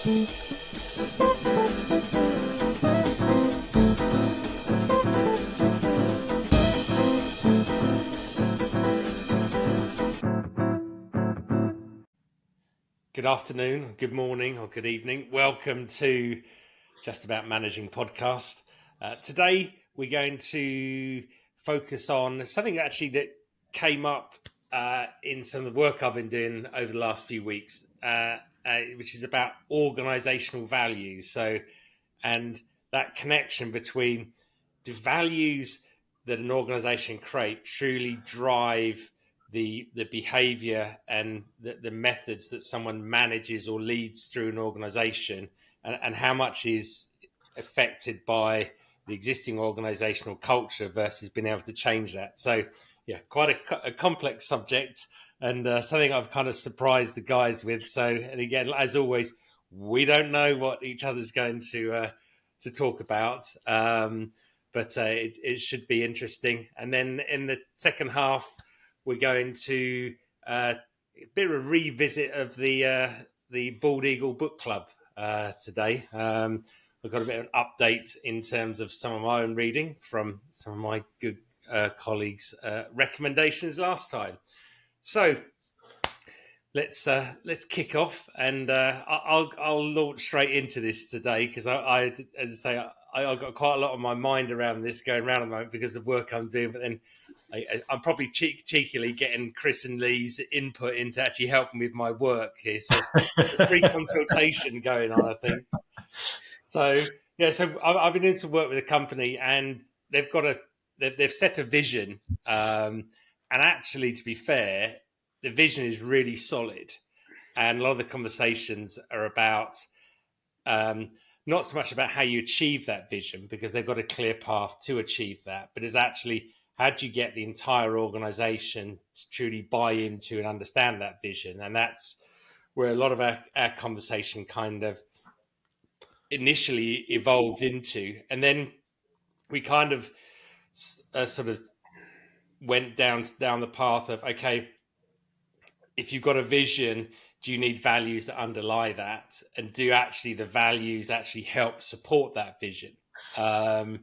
Good afternoon, good morning, or good evening. Welcome to Just About Managing podcast. Today, we're going to focus on something actually that came up in some of the work I've been doing over the last few weeks, which is about organisational values. And that connection between the values that an organisation creates truly drive the behavior and the methods that someone manages or leads through an organization, and how much is affected by the existing organizational culture versus being able to change that. So yeah, quite a complex subject, and something I've kind of surprised the guys with. So, and again, as always, we don't know what each other's going to talk about, but it should be interesting. And then in the second half, we're going to a bit of a revisit of the Bald Eagle Book Club today. We've got a bit of an update in terms of some of my own reading from some of my good colleagues' recommendations last time. So let's kick off, and I'll launch straight into this today because I as I say, I've got quite a lot on my mind around this going around at the moment because of the work I'm doing, but then I'm probably cheekily getting Chris and Lee's input into actually helping with my work here. So it's a free consultation going on, I think. So yeah, so I've been doing some work with a company, and they've set a vision. And actually, to be fair, the vision is really solid, and a lot of the conversations are about not so much about how you achieve that vision, because they've got a clear path to achieve that, but it's actually how do you get the entire organization to truly buy into and understand that vision? And that's where a lot of our conversation kind of initially evolved into. And then we kind of sort of went down the path of, okay, if you've got a vision, do you need values that underlie that? And do actually the values actually help support that vision? And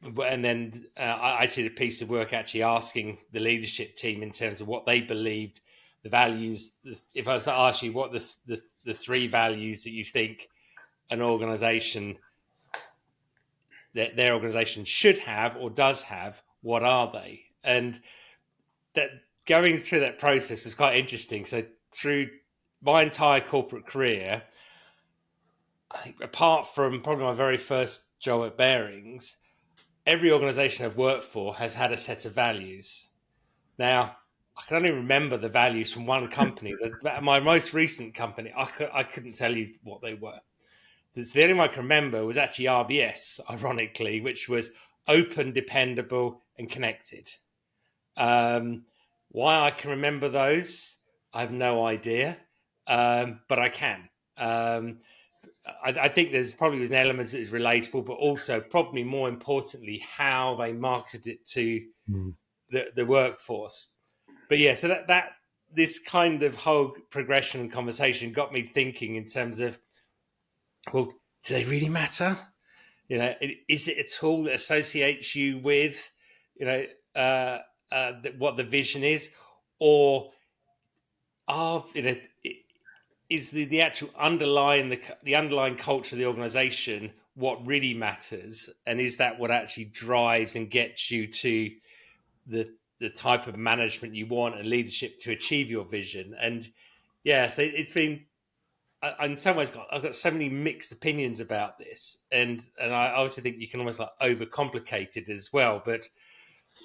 then I did a piece of work actually asking the leadership team in terms of what they believed the values. If I was to ask you what the three values that you think an organisation, that their organisation should have or does have, what are they? And that going through that process was quite interesting. So through my entire corporate career, I think apart from probably my very first job at Bearings, every organisation I've worked for has had a set of values. Now, I can only remember the values from one company. My most recent company, I couldn't tell you what they were. So the only one I can remember was actually RBS, ironically, which was open, dependable, and connected. Why I can remember those, I have no idea, but I can. I think there's probably an element that is relatable, but also probably more importantly, how they marketed it to the workforce. But yeah, so that this kind of whole progression and conversation got me thinking in terms of, well, do they really matter? You know, is it a tool that associates you with, you know, what the vision is, or is the actual underlying the underlying culture of the organization what really matters, and is that what actually drives and gets you to the type of management you want and leadership to achieve your vision? And yeah, so it's been, in some ways, I've got so many mixed opinions about this, and I also think you can almost like overcomplicate it as well. But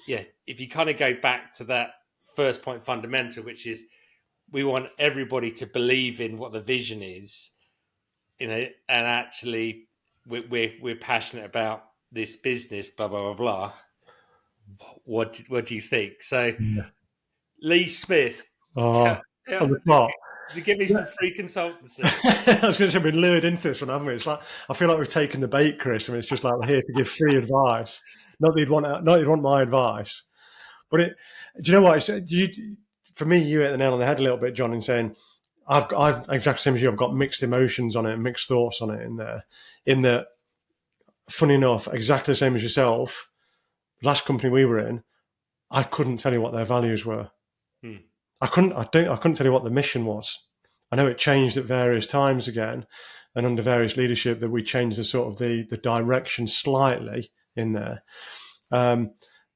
yeah, if you kind of go back to that first point fundamental, which is we want everybody to believe in what the vision is, you know, and actually we're passionate about this business, blah blah blah blah. What do you think? So, yeah. Lee Smith, on the spot. Give me some free consultancy. I was going to say, we've been lured into this one, haven't we? It's like, I feel like we've taken the bait, Chris. I mean, it's just like we're here to give free advice. Not that you'd want my advice, but do you know what? For me, you hit the nail on the head a little bit, John, in saying I've exactly the same as you. I've got mixed emotions on it, mixed thoughts on it in there. In that, funny enough, exactly the same as yourself. Last company we were in, I couldn't tell you what their values were. Hmm. I couldn't tell you what the mission was. I know it changed at various times again, and under various leadership that we changed the sort of the direction slightly in there. But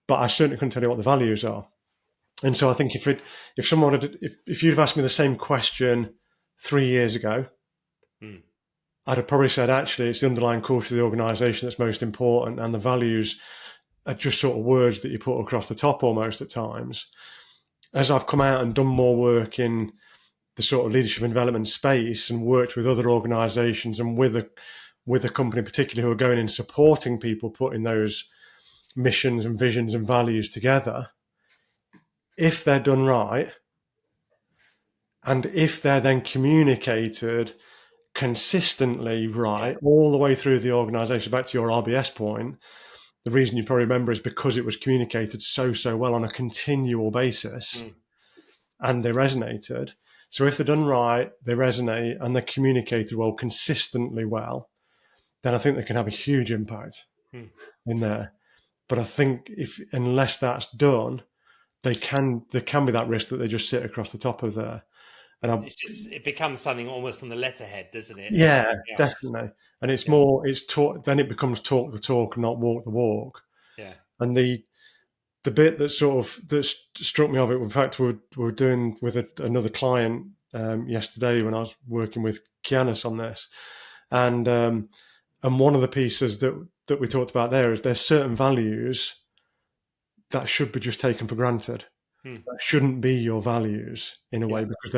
I certainly couldn't tell you what the values are. And so I think if you'd have asked me the same question 3 years ago, I'd have probably said, actually, it's the underlying culture of the organisation that's most important, and the values are just sort of words that you put across the top almost at times. As I've come out and done more work in the sort of leadership and development space and worked with other organisations and with a company particularly who are going in supporting people putting those missions and visions and values together, if they're done right, and if they're then communicated consistently right all the way through the organisation, back to your RBS point, the reason you probably remember is because it was communicated so well on a continual basis and they resonated. So if they're done right, they resonate and they're communicated well, consistently well, then I think they can have a huge impact in there. But I think unless that's done, there can be that risk that they just sit across the top of there. And it becomes something almost on the letterhead, doesn't it? yeah, definitely. And it's more, it's talk. Then it becomes talk the talk, not walk the walk. Yeah. And the bit that struck me of it, in fact, we were doing with another client yesterday when I was working with Kianis on this, and one of the pieces that we talked about there is there's certain values that should be just taken for granted. That shouldn't be your values in a way, because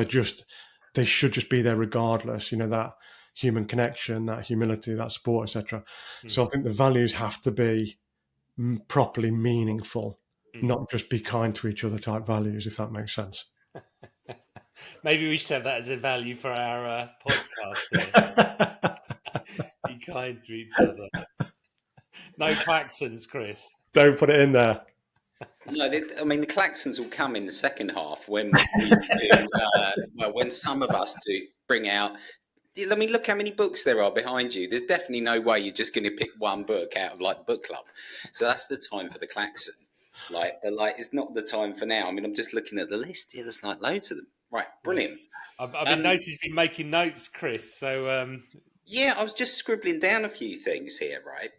they should just be there regardless. That human connection, that humility, that support, etc. So I think the values have to be properly meaningful, not just be kind to each other type values, if that makes sense. Maybe we should have that as a value for our podcast here. Be kind to each other. No klaxons, Chris. Don't put it in there. No, I mean, the klaxons will come in the second half when we do, when some of us do bring out. I mean, look how many books there are behind you. There's definitely no way you're just going to pick one book out of like book club. So that's the time for the klaxon. But it's not the time for now. I mean, I'm just looking at the list here. There's like loads of them. Right, brilliant. I've been noticing you've been making notes, Chris. So yeah, I was just scribbling down a few things here. Right.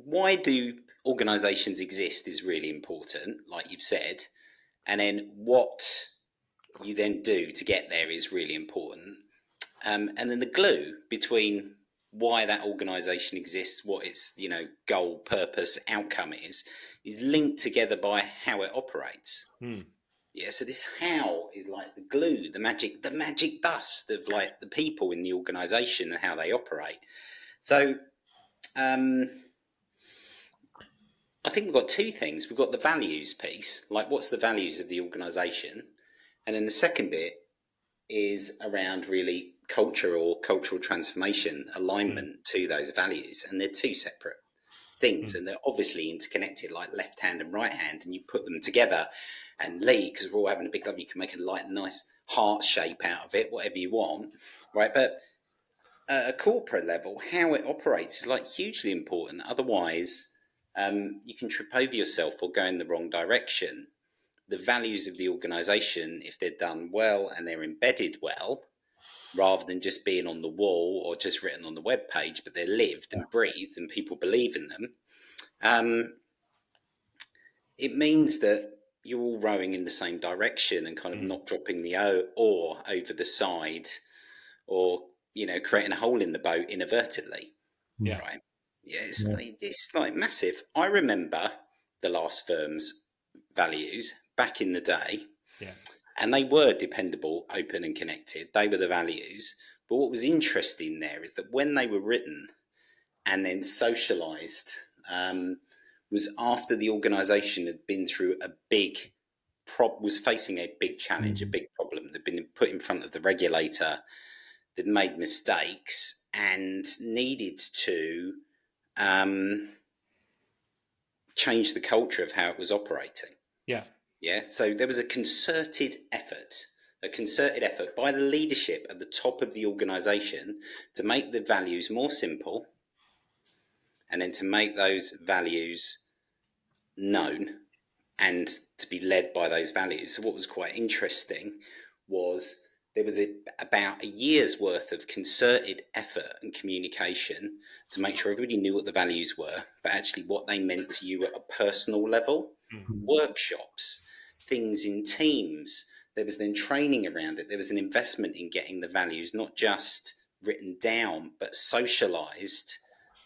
Why do organisations exist is really important, like you've said, and then what you then do to get there is really important. And then the glue between why that organisation exists, what its goal, purpose, outcome is linked together by how it operates. Yeah, so this how is like the glue, the magic dust of like the people in the organisation and how they operate. So I think we've got two things. We've got the values piece, like what's the values of the organisation, and then the second bit is around really culture or cultural transformation, alignment to those values, and they're two separate things, and they're obviously interconnected, like left hand and right hand, and you put them together and lead, because we're all having a big love. You can make a nice heart shape out of it, whatever you want, right? But at a corporate level, how it operates is like hugely important. Otherwise, you can trip over yourself or go in the wrong direction. The values of the organisation, if they're done well and they're embedded well, rather than just being on the wall or just written on the web page, but they're lived and breathed and people believe in them, it means that you're all rowing in the same direction and kind of not dropping the oar over the side or, creating a hole in the boat inadvertently. Yeah. Right. Yeah, it's like massive. I remember the last firm's values back in the day. Yeah. And they were dependable, open and connected. They were the values. But what was interesting there is that when they were written and then socialised, was after the organisation had been through was facing a big challenge, a big problem. They'd been put in front of the regulator, they'd made mistakes and needed to change the culture of how it was operating. Yeah. Yeah, so there was a concerted effort by the leadership at the top of the organisation to make the values more simple, and then to make those values known and to be led by those values. So what was quite interesting was there was about a year's worth of concerted effort and communication to make sure everybody knew what the values were, but actually what they meant to you at a personal level. Workshops, things in teams. There was then training around it. There was an investment in getting the values not just written down, but socialised,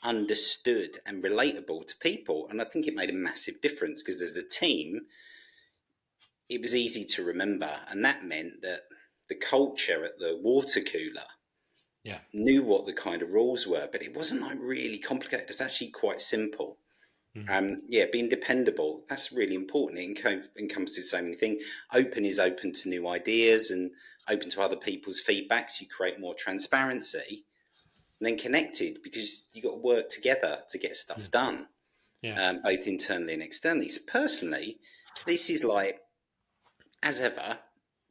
understood and relatable to people. And I think it made a massive difference because as a team, it was easy to remember. And that meant that the culture at the water cooler knew what the kind of rules were, but it wasn't like really complicated. It's actually quite simple. Being dependable, that's really important. It encompasses so many things. Open is open to new ideas and open to other people's feedback, so you create more transparency. And then connected, because you got to work together to get stuff done, both internally and externally. So personally, this is like, as ever,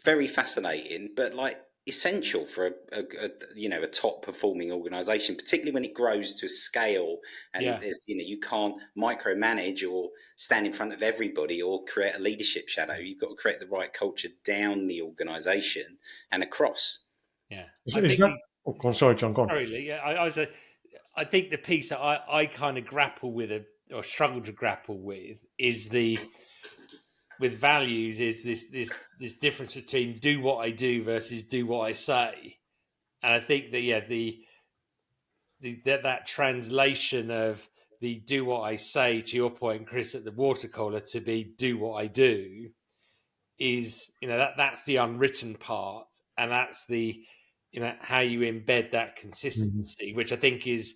very fascinating, but like essential for a top performing organisation, particularly when it grows to a scale and there's you can't micromanage or stand in front of everybody or create a leadership shadow. You've got to create the right culture down the organisation and across. I'm sorry, John, go on. Sorry, Lee. I think the piece that I kind of grapple with or struggle to grapple with is with values is this difference between do what I do versus do what I say. And I think that that translation of the do what I say, to your point, Chris, at the water cooler, to be do what I do is, that's the unwritten part, and that's the how you embed that consistency, which I think is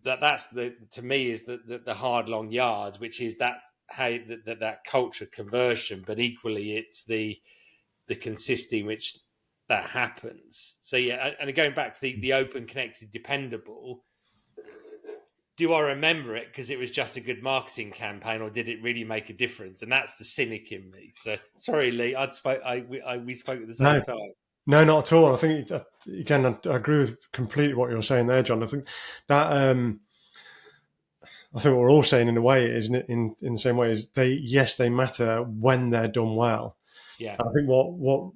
that's to me is the hard long yards, which is that's how that culture conversion, but equally it's the consistency which that happens. So and going back to the open, connected, dependable, do I remember it because it was just a good marketing campaign, or did it really make a difference? And that's the cynic in me. So sorry, Lee, we spoke at the same time. No, not at all. I think again, I agree with completely what you're saying there, John. I think that I think what we're all saying in a way is in the same way is they matter when they're done well. Yeah. And I think what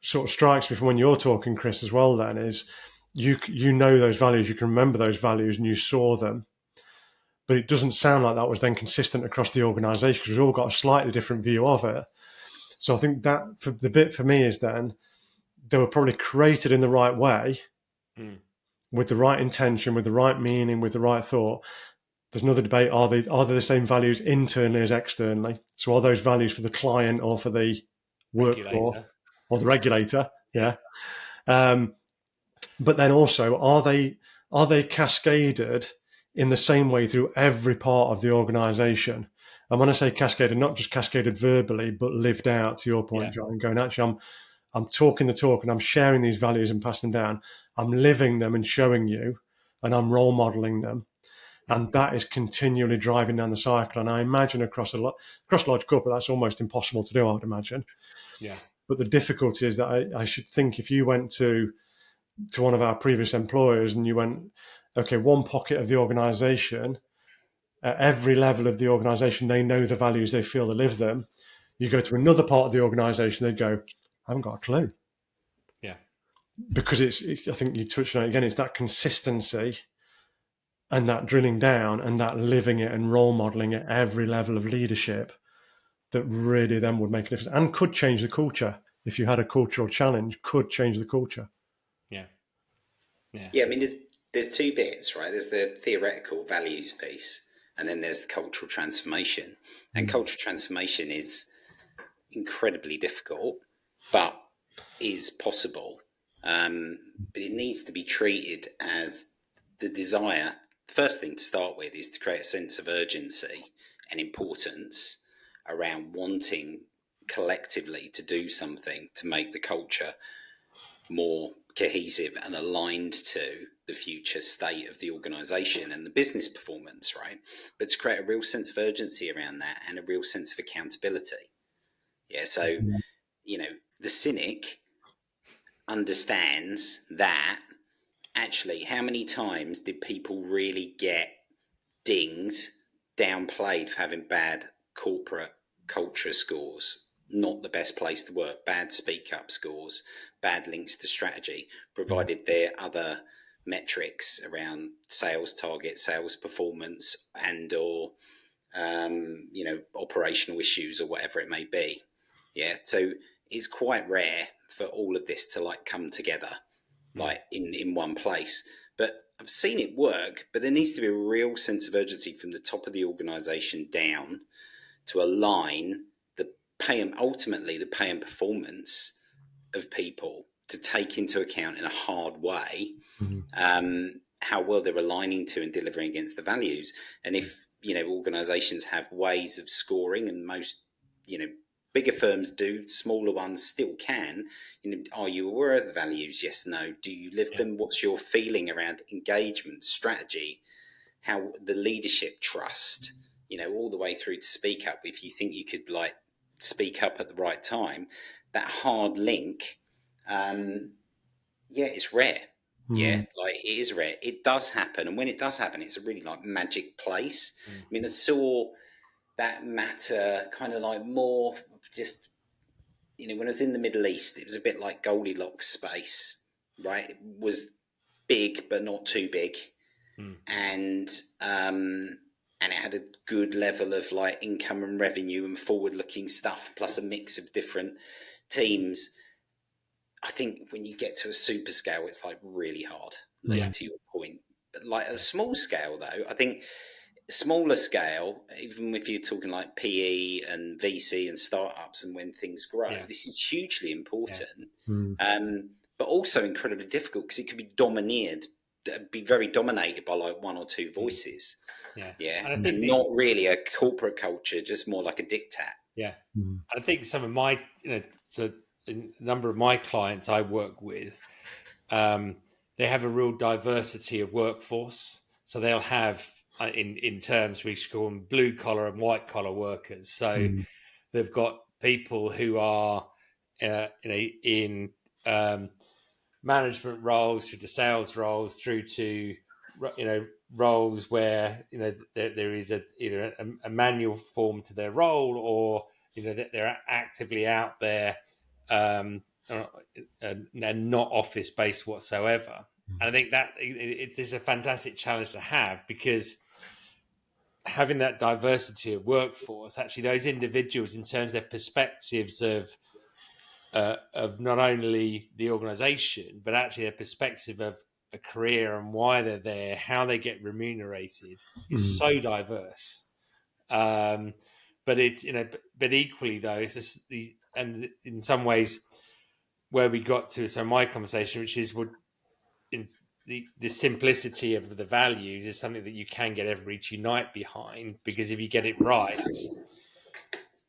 sort of strikes me from when you're talking, Chris, as well, then is you know those values, you can remember those values, and you saw them. But it doesn't sound like that was then consistent across the organisation because we've all got a slightly different view of it. So I think that the bit for me is then they were probably created in the right way, with the right intention, with the right meaning, with the right thought. There's another debate: are they the same values internally as externally? So are those values for the client or for the workforce or the regulator? Yeah. But then also, are they cascaded in the same way through every part of the organisation? And when I say cascaded, not just cascaded verbally, but lived out, to your point, John, going, actually, I'm talking the talk and I'm sharing these values and passing them down. I'm living them and showing you, and I'm role modelling them. And that is continually driving down the cycle. And I imagine across large corporate, that's almost impossible to do, I would imagine. Yeah. But the difficulty is that I should think if you went to one of our previous employers and you went, okay, one pocket of the organisation, at every level of the organisation, they know the values, they feel they live them. You go to another part of the organisation, they go, I haven't got a clue. Yeah. Because I think you touched on it again, it's that consistency and that drilling down and that living it and role modelling at every level of leadership that really then would make a difference and could change the culture. If you had a cultural challenge, could change the culture. Yeah. I mean, there's two bits, right? There's the theoretical values piece, and then there's the cultural transformation. And cultural transformation is incredibly difficult, but is possible. But it needs to be treated as the desire. The first thing to start with is to create a sense of urgency and importance around wanting collectively to do something to make the culture more cohesive and aligned to the future state of the organisation and the business performance, right? But to create a real sense of urgency around that and a real sense of accountability. Yeah. So, the cynic understands that actually, how many times did people really get dinged, downplayed for having bad corporate culture scores? Not the best place to work, bad speak up scores, bad links to strategy, provided there are other metrics around sales targets, sales performance, and or operational issues or whatever it may be. Yeah, so it's quite rare for all of this to like come together like in one place. But I've seen it work, but there needs to be a real sense of urgency from the top of the organization down to align the pay and ultimately the pay and performance of people to take into account in a hard way how well they're aligning to and delivering against the values. And if organizations have ways of scoring, and most bigger firms do, smaller ones still can, are you aware of the values? Yes, no. Do you live them? What's your feeling around engagement, strategy, how the leadership trust, all the way through to speak up? If you think you could like speak up at the right time, that hard link, it's rare. Yeah, like it is rare. It does happen, and when it does happen, it's a really like magic place. I mean, I saw that matter kind of like more just when I was in the Middle East, it was a bit like Goldilocks space, right? It was big but not too big, and it had a good level of like income and revenue and forward looking stuff, plus a mix of different teams. I think when you get to a super scale, it's like really hard, like to your point. But like at a small scale, though, I think smaller scale, even if you're talking like PE and VC and startups and when things grow, this is hugely important, but also incredibly difficult because it could be very dominated by like one or two voices. And not really a corporate culture, just more like a diktat. I think some of my a number of my clients I work with, they have a real diversity of workforce. So they'll have, in terms we should call them blue collar and white collar workers. So they've got people who are in management roles, through to sales roles, through to roles where there is either a manual form to their role, or that they're actively out there and not office based whatsoever. And I think that it's a fantastic challenge to have, because having that diversity of workforce, actually those individuals, in terms of their perspectives of not only the organisation, but actually their perspective of a career and why they're there, how they get remunerated, is so diverse. But it's but equally though, it's just and in some ways where we got to. So my conversation, which is the simplicity of the values, is something that you can get everybody to unite behind, because if you get it right,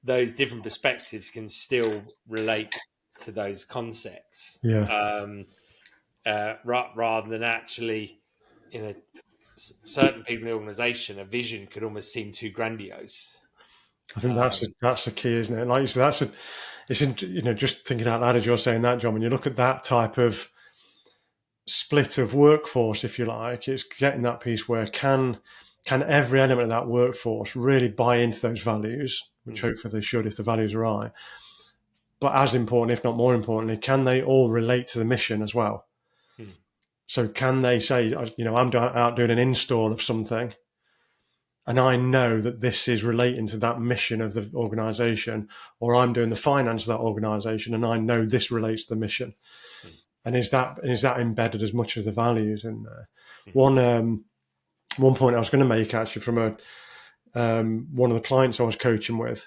those different perspectives can still relate to those concepts. Rather than actually, certain people in the organisation, a vision could almost seem too grandiose. I think that's the key, isn't it? And like you said, just thinking out loud as you're saying that, John, when you look at that type of split of workforce, if you like, it's getting that piece where can every element of that workforce really buy into those values, which hopefully they should if the values are right. But as important, if not more importantly, can they all relate to the mission as well? So can they say, I'm out doing an install of something, and I know that this is relating to that mission of the organisation, or I'm doing the finance of that organisation, and I know this relates to the mission. And is that embedded as much as the values in there? One point I was going to make, actually, from one of the clients I was coaching with,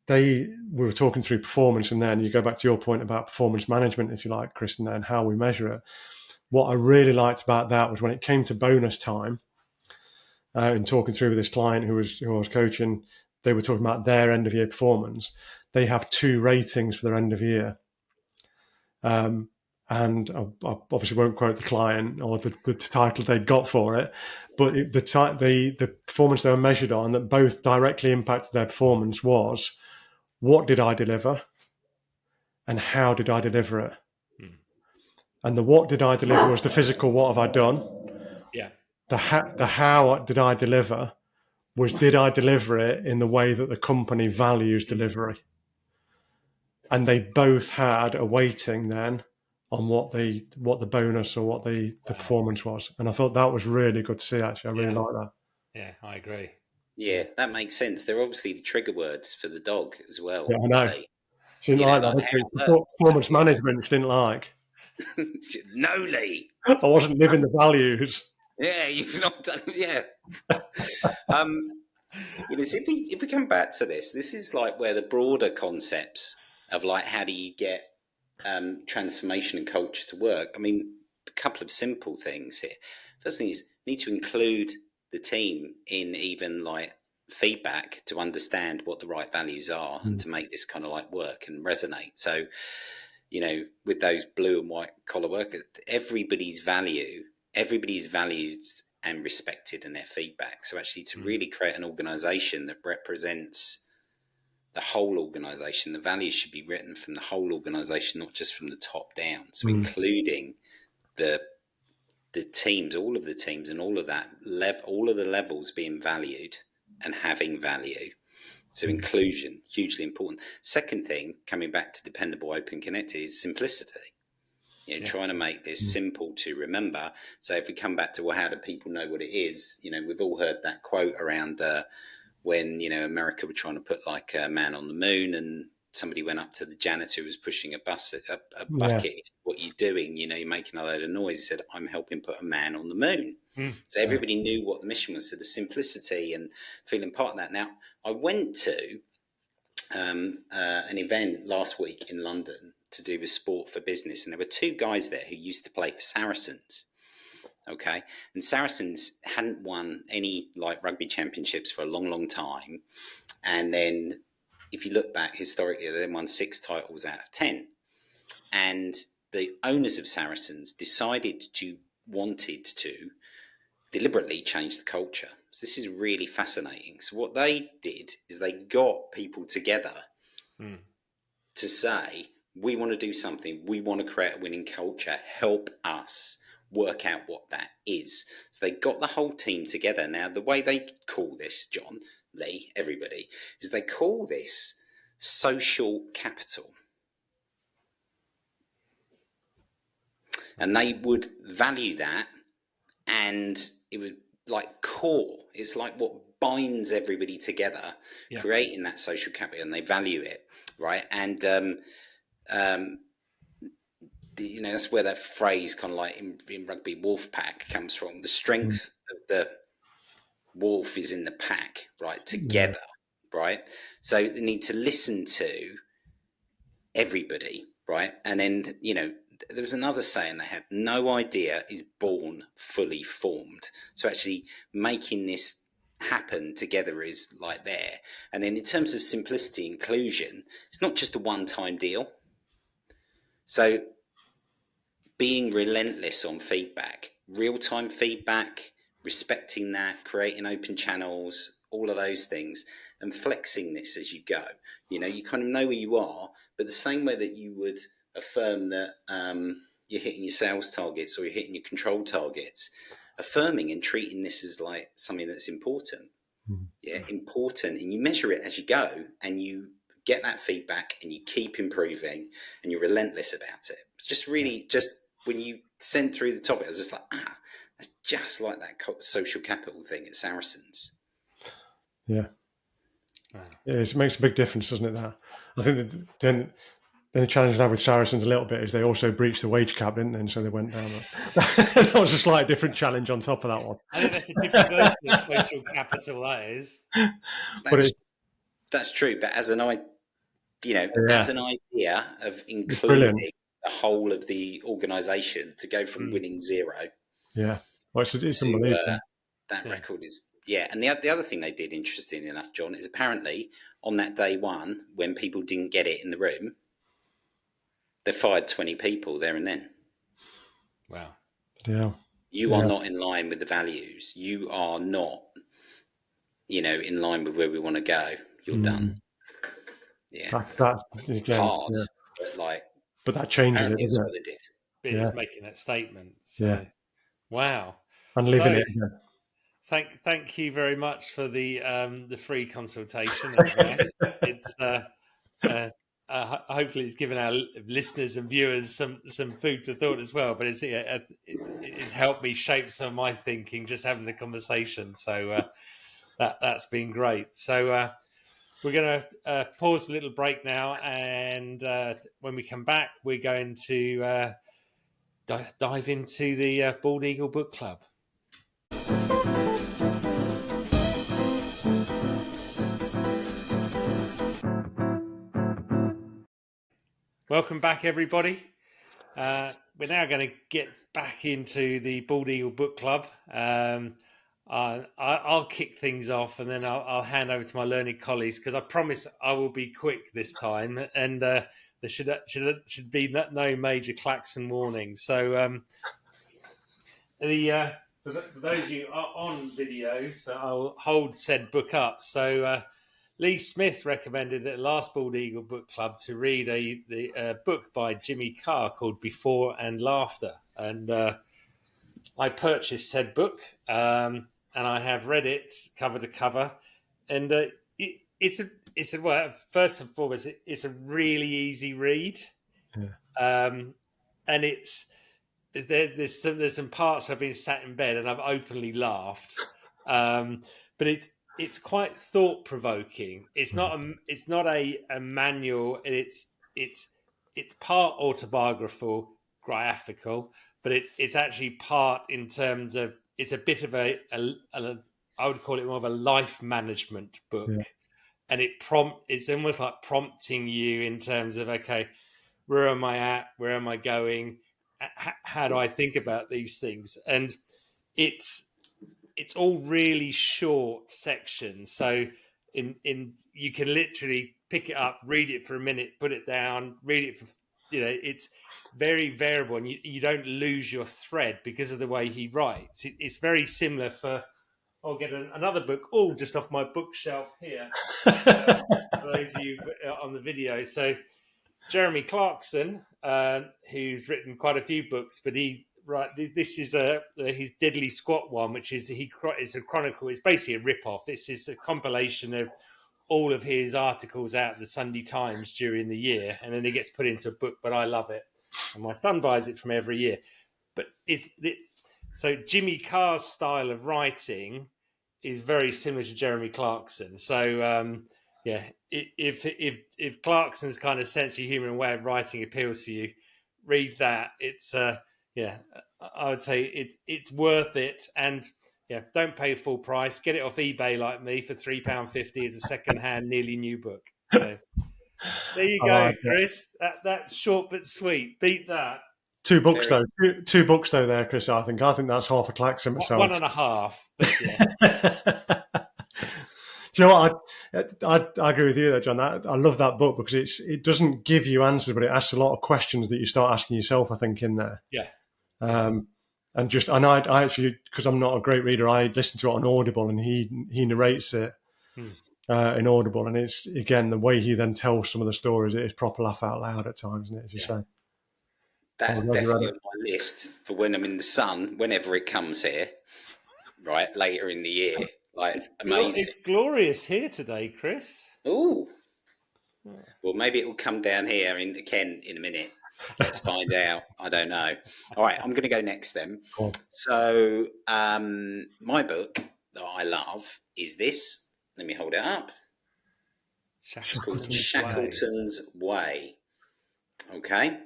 we were talking through performance, and then you go back to your point about performance management, if you like, Chris, and then how we measure it. What I really liked about that was when it came to bonus time, and talking through with this client who I was coaching, they were talking about their end of year performance. They have 2 ratings for their end of year. And I obviously won't quote the client or the title they got for it, but the performance they were measured on that both directly impacted their performance was what did I deliver and how did I deliver it? And the what did I deliver was the physical, what have I done? Yeah. The how did I deliver was, did I deliver it in the way that the company values delivery? And they both had a weighting then on what the bonus or what the performance was. And I thought that was really good to see, actually. I really like that. Yeah, I agree. Yeah, that makes sense. They're obviously the trigger words for the dog as well. Yeah, I know. Lee. She didn't like that. Like Performance management, she didn't like. No, Lee. I wasn't living the values. Yeah, you've not done. Yeah. So if we come back to this is like where the broader concepts of like how do you get transformation and culture to work. I mean, a couple of simple things here. First thing is, need to include the team in even like feedback to understand what the right values are and to make this kind of like work and resonate. So, with those blue and white collar workers, everybody's valued and respected in their feedback. So actually to really create an organization that represents the whole organization, the values should be written from the whole organization, not just from the top down. So including the teams, all of the teams and all of that, all of the levels being valued and having value. So inclusion, hugely important. Second thing, coming back to dependable, open, connected, is simplicity. Trying to make this simple to remember. So if we come back to, well, how do people know what it is? We've all heard that quote around when, America were trying to put like a man on the moon, and somebody went up to the janitor who was pushing a bucket. He said, what are you doing? You're making a load of noise. He said, I'm helping put a man on the moon. So everybody knew what the mission was. So the simplicity and feeling part of that. Now, I went to an event last week in London to do with sport for business, and there were two guys there who used to play for Saracens. Okay, and Saracens hadn't won any like rugby championships for a long, long time, and then if you look back historically, they won 6 titles out of 10, and the owners of Saracens wanted to deliberately change the culture. So this is really fascinating. So what they did is they got people together to say, we want to do something. We want to create a winning culture. Help us work out what that is. So they got the whole team together. Now, the way they call this, John, Lee, everybody, is they call this social capital. And they would value that, and it would like core. It's like what binds everybody together, creating that social capital, and they value it, right? And that's where that phrase kind of like in rugby, wolf pack, comes from. The strength of the wolf is in the pack, right? Together, right? So they need to listen to everybody, right? And then, there was another saying they had, no idea is born fully formed. So actually making this happen together is like there. And then in terms of simplicity, inclusion, it's not just a one-time deal. So being relentless on feedback, real-time feedback, respecting that, creating open channels, all of those things, and flexing this as you go. You kind of know where you are, but the same way that you would affirm that you're hitting your sales targets or you're hitting your control targets, affirming and treating this as like something that's important. Important, and you measure it as you go, and you get that feedback, and you keep improving, and you're relentless about it. It's just really, just when you sent through the topic, I was just like, that's just like that social capital thing at Saracens. Yeah. It makes a big difference, doesn't it? That I think that then the challenge I have with Saracens a little bit is they also breached the wage cap, didn't they? And so they went down. That was a slightly different challenge on top of that one. I think that's a different version of social capital. That is. That's true, but as an as an idea of including the whole of the organisation to go from winning 0, it's unbelievable. That record is. And the other thing they did, interesting enough, John, is apparently on that day one, when people didn't get it in the room, they fired 20 people there and then. Wow. Yeah. You are not in line with the values. You are not, in line with where we want to go. You're done. Yeah. That again, Hard, yeah. but like But that changes it, apparently it's doesn't what it? it did. It Yeah, is making that statement. yeah. So, wow. And living So, it. Yeah. thank you very much for the free consultation and advice. It's hopefully it's given our listeners and viewers some food for thought as well. But it's helped me shape some of my thinking just having the conversation. So that's been great. So we're going to pause a little break now, and when we come back, we're going to dive into the Bald Eagle Book Club. Welcome back, everybody. We're now going to get back into the Bald Eagle Book Club. I'll kick things off, and then I'll hand over to my learned colleagues, because I promise I will be quick this time, and there should be no major klaxon warning. So for those of you on video, so I'll hold said book up. So Lee Smith recommended at the last Bald Eagle Book Club to read a book by Jimmy Carr called Before and Laughter, and I purchased said book, and I have read it cover to cover, and it's a well, first and foremost, it's a really easy read, and there's some parts I've been sat in bed and I've openly laughed, but it's quite thought provoking. It's not a manual. It's part autobiographical, but it's actually part in terms of it's a bit of a I would call it more of a life management book, Yeah. and it's almost like prompting you in terms of, okay, where am I at? Where am I going? How do I think about these things? And it's all really short sections. So in you can literally pick it up, read it for a minute, put it down, read it for it's very variable, and you don't lose your thread because of the way he writes. It's very similar for. I'll get another book, all just off my bookshelf here. For those of you on the video, so Jeremy Clarkson, who's written quite a few books, but this is his Deadly Squat one, which is it's a chronicle. It's basically a rip-off. This is a compilation of all of his articles out of the Sunday Times during the year, and then it gets put into a book. But I love it, and my son buys it from every year. But so Jimmy Carr's style of writing is very similar to Jeremy Clarkson. So yeah, if Clarkson's kind of sense of humour and way of writing appeals to you, read that. It's yeah, I would say it's worth it, and yeah, don't pay full price. Get it off eBay like me for £3.50 as a second-hand, nearly new book. So there you go, Chris. That's short but sweet. Beat that. Two books though. Two books though there, Chris. I think that's half a klaxon myself. 1.5, but yeah. Do you know what? I agree with you there, John. I love that book because it doesn't give you answers, but it asks a lot of questions that you start asking yourself, I think, in there. Yeah. And I actually, because I'm not a great reader, I listen to it on Audible, and he narrates it in Audible, and it's again the way he then tells some of the stories. It is proper laugh out loud at times, isn't it? As you say. That's definitely on my list for when I'm in the sun, whenever it comes here, right, later in the year. Like, it's amazing. It's glorious here today, Chris. Ooh. Well, maybe it will come down here in Kent in a minute. Let's find out. I don't know. All right, I'm going to go next then. Cool. So my book that I love is this. Let me hold it up. It's called Shackleton's Way. Okay.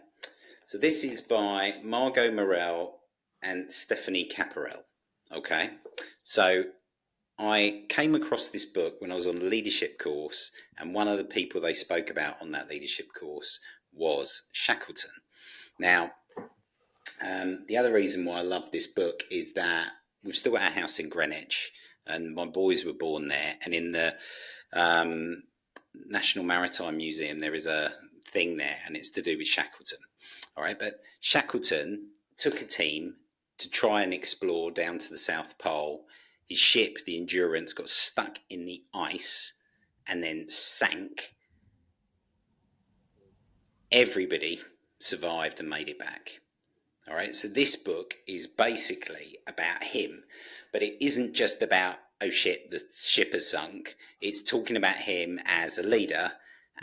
So this is by Margot Morell and Stephanie Caparel. Okay. So I came across this book when I was on the leadership course, and one of the people they spoke about on that leadership course was Shackleton. Now, the other reason why I love this book is that we've still got our house in Greenwich, and my boys were born there, and in the National Maritime Museum there is a thing there, and it's to do with Shackleton. All right, but Shackleton took a team to try and explore down to the South Pole. His ship, the Endurance, got stuck in the ice and then sank. everybody survived and made it back. All right, so this book is basically about him, but it isn't just about, oh shit, the ship has sunk. It's talking about him as a leader,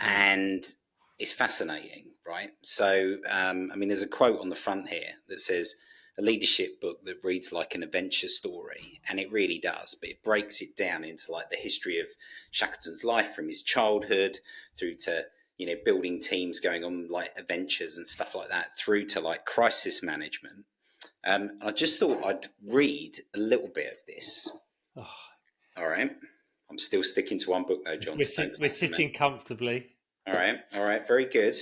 and it's fascinating, right? So, I mean, there's a quote on the front here that says, a leadership book that reads like an adventure story, and it really does, but it breaks it down into like the history of Shackleton's life from his childhood through to building teams, going on like adventures and stuff like that, through to like crisis management. I just thought I'd read a little bit of this. Oh. All right. I'm still sticking to one book though, John. We're sitting comfortably. All right. Very good.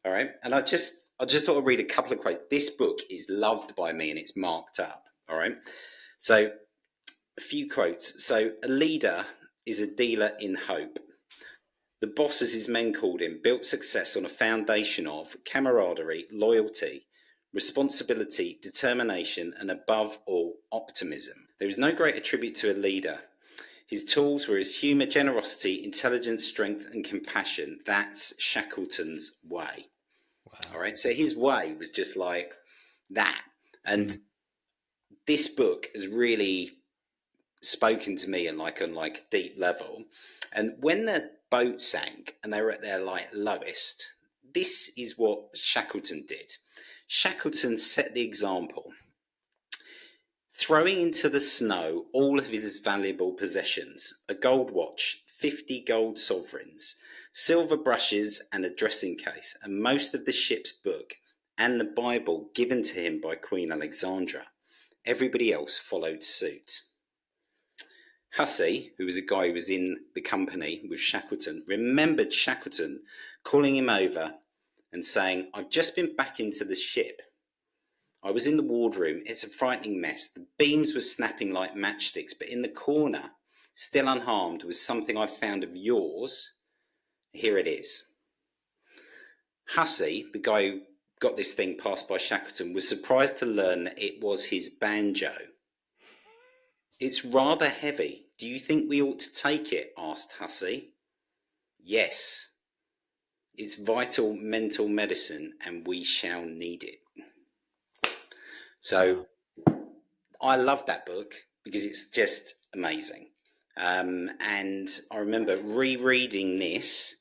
All right. And I just thought I'd read a couple of quotes. This book is loved by me and it's marked up. All right. So a few quotes. So, a leader is a dealer in hope. The boss, as his men called him, built success on a foundation of camaraderie, loyalty, responsibility, determination, and above all, optimism. There is no greater tribute to a leader. His tools were his humour, generosity, intelligence, strength, and compassion. That's Shackleton's way. Wow. All right, so his way was just like that. And this book has really spoken to me on a deep level. And when the boat sank and they were at their like lowest, this is what Shackleton did. Shackleton set the example, throwing into the snow all of his valuable possessions: a gold watch, 50 gold sovereigns, silver brushes and a dressing case, and most of the ship's book and the Bible given to him by Queen Alexandra. Everybody else followed suit. Hussey, who was a guy who was in the company with Shackleton, remembered Shackleton calling him over and saying, "I've just been back into the ship. I was in the wardroom. It's a frightening mess. The beams were snapping like matchsticks, but in the corner, still unharmed, was something I found of yours. Here it is." Hussey, the guy who got this thing passed by Shackleton, was surprised to learn that it was his banjo. "It's rather heavy. Do you think we ought to take it?" asked Hussey. "Yes. It's vital mental medicine and we shall need it." So I love that book because it's just amazing. And I remember rereading this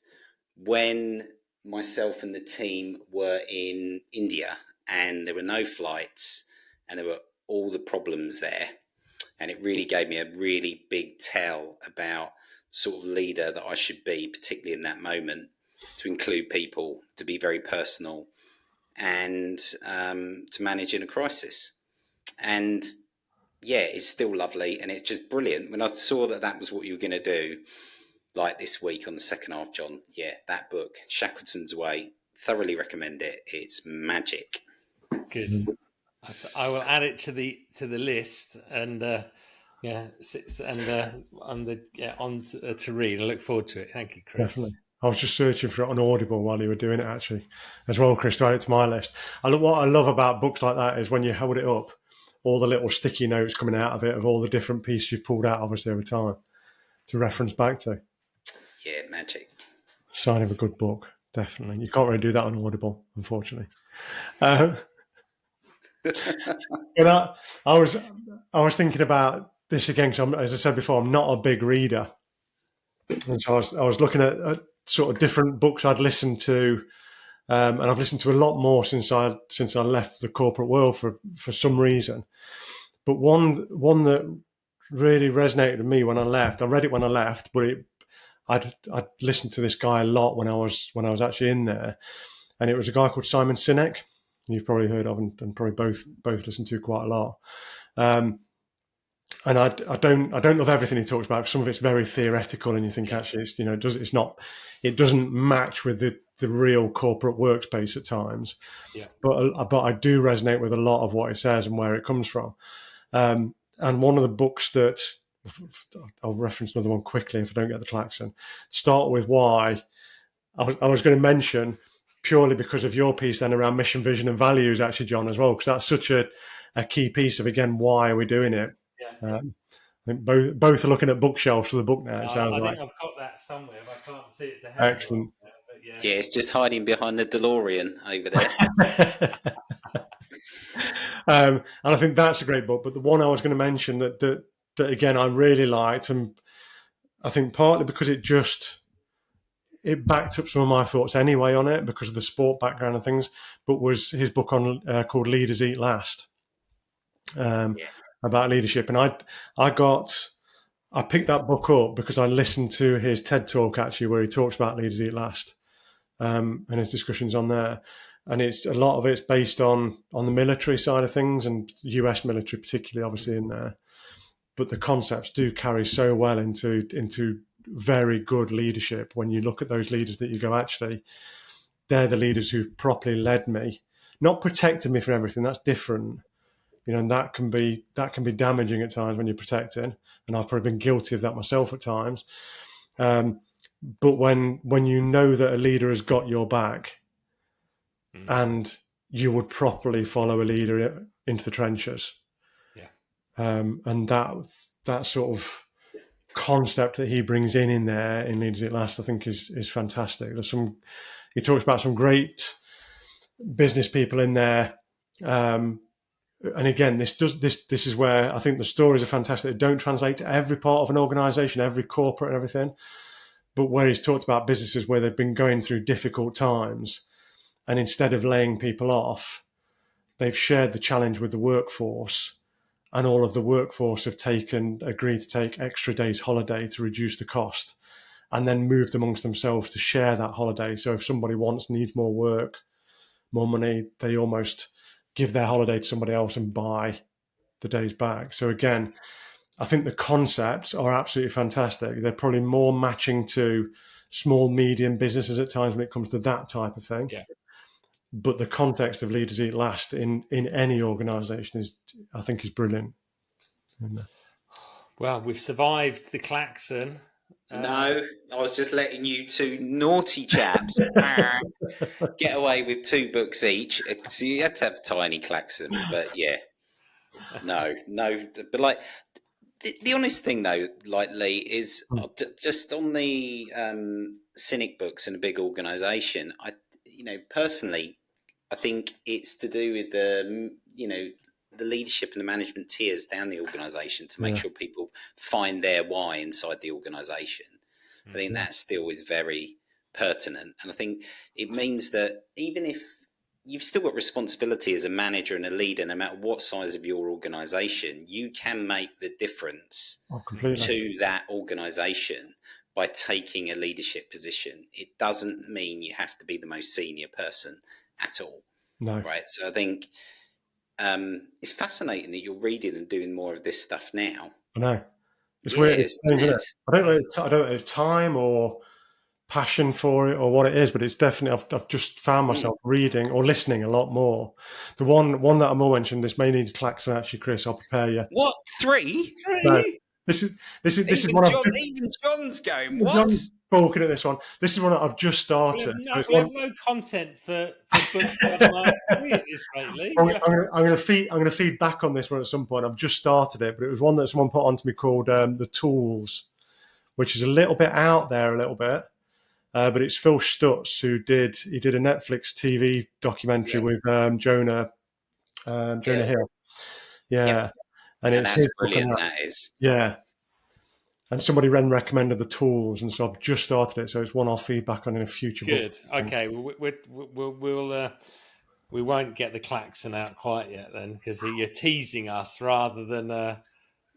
when myself and the team were in India and there were no flights and there were all the problems there. And it really gave me a really big tell about sort of leader that I should be, particularly in that moment, to include people, to be very personal, and to manage in a crisis. And yeah, it's still lovely, and it's just brilliant. When I saw that was what you were going to do, like this week on the second half, John, yeah, that book, Shackleton's Way, thoroughly recommend it. It's magic. Good. I will add it to the list, and to read. I look forward to it. Thank you, Chris. Definitely. I was just searching for it on Audible while you were doing it, actually, as well, Chris, to add it to my list. What I love about books like that is when you hold it up, all the little sticky notes coming out of it of all the different pieces you've pulled out, obviously, over time to reference back to. Yeah, magic. Sign of a good book, definitely. You can't really do that on Audible, unfortunately. But I was thinking about this again because, as I said before, I'm not a big reader, and so I was looking at sort of different books I'd listened to, and I've listened to a lot more since I left the corporate world for some reason. But one that really resonated with me when I left. I read it when I left, but I'd listened to this guy a lot when I was actually in there, and it was a guy called Simon Sinek. You've probably heard of and probably both listened to quite a lot. And I don't love everything he talks about. Some of it's very theoretical, and you think actually it doesn't match with the real corporate workspace at times. Yeah. But I do resonate with a lot of what he says and where it comes from. And one of the books that I'll reference another one quickly if I don't get the klaxon. Start with why I was going to mention purely because of your piece then around mission, vision, and values, actually, John, as well, because that's such a key piece of, again, why are we doing it? Yeah. I think both are looking at bookshelves for the book now. It sounds I like. think I've got that somewhere, but I can't see it to hand. Excellent. Yeah. Yeah, it's just hiding behind the DeLorean over there. And I think that's a great book. But the one I was going to mention that again I really liked, and I think partly because it backed up some of my thoughts anyway on it because of the sport background and things, but was his book on called Leaders Eat Last, about leadership. And I picked that book up because I listened to his TED Talk actually, where he talks about Leaders Eat Last, and his discussions on there. And it's a lot of it's based on the military side of things, and US military particularly, obviously in there. But the concepts do carry so well into very good leadership. When you look at those leaders that you go, actually, they're the leaders who've properly led me, not protected me from everything. That's different, and that can be damaging at times when you're protecting. And I've probably been guilty of that myself at times. But when you know that a leader has got your back, and you would properly follow a leader into the trenches, and that sort of concept that he brings in there in Leaders at Last, I think is fantastic. He talks about some great business people in there, and again, this is where I think the stories are fantastic. They don't translate to every part of an organisation, every corporate and everything, but where he's talked about businesses where they've been going through difficult times, and instead of laying people off, they've shared the challenge with the workforce. And all of the workforce have agreed to take extra days holiday to reduce the cost, and then moved amongst themselves to share that holiday. So if somebody needs more work, more money, they almost give their holiday to somebody else and buy the days back. So again, I think the concepts are absolutely fantastic. They're probably more matching to small, medium businesses at times when it comes to that type of thing. Yeah. But the context of Leaders Eat Last in any organisation I think is brilliant. Well, we've survived the klaxon. No, I was just letting you two naughty chaps get away with 2 books each. So you had to have a tiny klaxon, but yeah, no. But like the honest thing though, like Lee, is just on the cynic books in a big organisation. Personally, I think it's to do with the leadership and the management tiers down the organisation to make sure people find their why inside the organisation. I think that still is very pertinent. And I think it means that even if you've still got responsibility as a manager and a leader, no matter what size of your organisation, you can make the difference to that organisation by taking a leadership position. It doesn't mean you have to be the most senior person at all. No. Right. So I think it's fascinating that you're reading and doing more of this stuff now. I know. It's weird. It's strange, isn't it? I don't know if it's time or passion for it or what it is, but it's definitely, I've just found myself reading or listening a lot more. The one that I'm more mentioned, this may need a klaxon actually, Chris, I'll prepare you. What? 3? No, this is one even John's going, what? John's talking at this one. This is one that I've just started. We have no content for books that are free at this rate, Lee. I'm going to feed back on this one at some point. I've just started it, but it was one that someone put onto me called The Tools, which is a little bit out there, but it's Phil Stutz who did a Netflix TV documentary with Jonah Hill. Yeah. And it's that's brilliant, that is. Yeah. And somebody recommended The Tools, and so I've just started it. So it's one I'll feedback on in a future book. Good. Okay. We won't get the klaxon out quite yet then, because you're teasing us rather than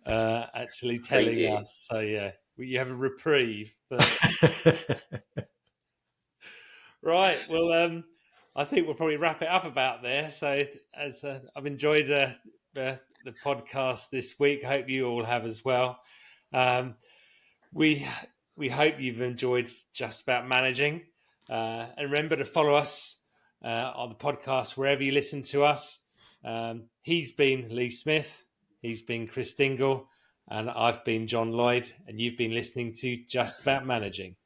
actually telling us. So yeah, you have a reprieve. But... Right. Well, I think we'll probably wrap it up about there. So as I've enjoyed the podcast this week, I hope you all have as well. We hope you've enjoyed Just About Managing, and remember to follow us on the podcast wherever you listen to us. He's been Lee Smith, he's been Chris Dingle, and I've been John Lloyd, and you've been listening to Just About Managing.